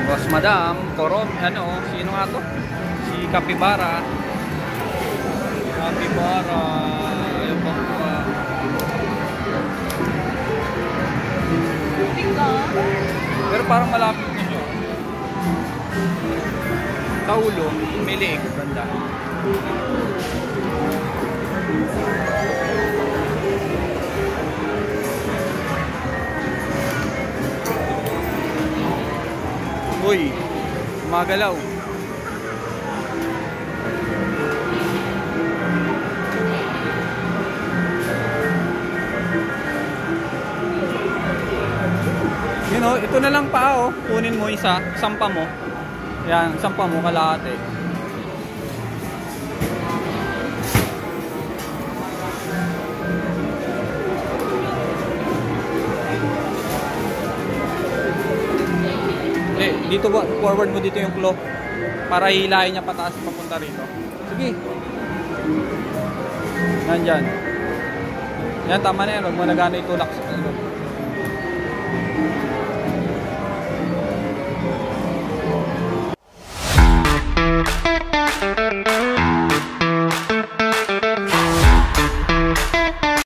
Boss Madam, Korom, ano, sino nga to? Si Capybara. Capybara. Ayun ba? Pero parang malapit na siya. Sa ulo, may leeg. Ganda. Uy, magalaw. You know, ito na lang pa oh. Kunin mo isa, sampa mo. Yan, sampa mo kalahati. Dito ba, forward mo dito yung claw para hilahin niya pataas papunta rito. Sige. Yan dyan. Yan, tama na yan. Huwag mo na gano'y itulak sa ano.